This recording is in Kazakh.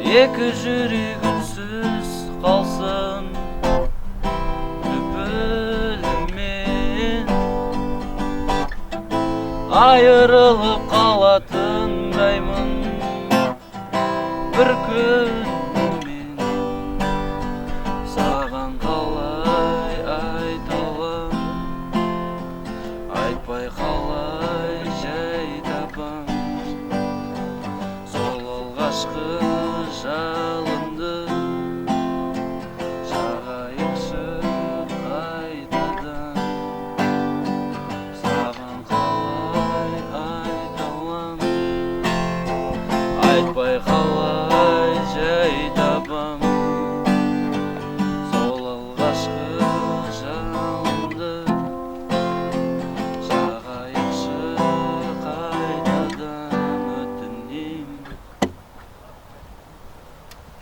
Екі жүрек үнсіз қалсын лүпілімен, айырылып қалатындаймын бір күнмен. Саған қалай айталам, айтпай қалай жай табам. Сол алғашқы жалынды жағайықшы қайтадан. Саған қалай айталам, айтпай қалай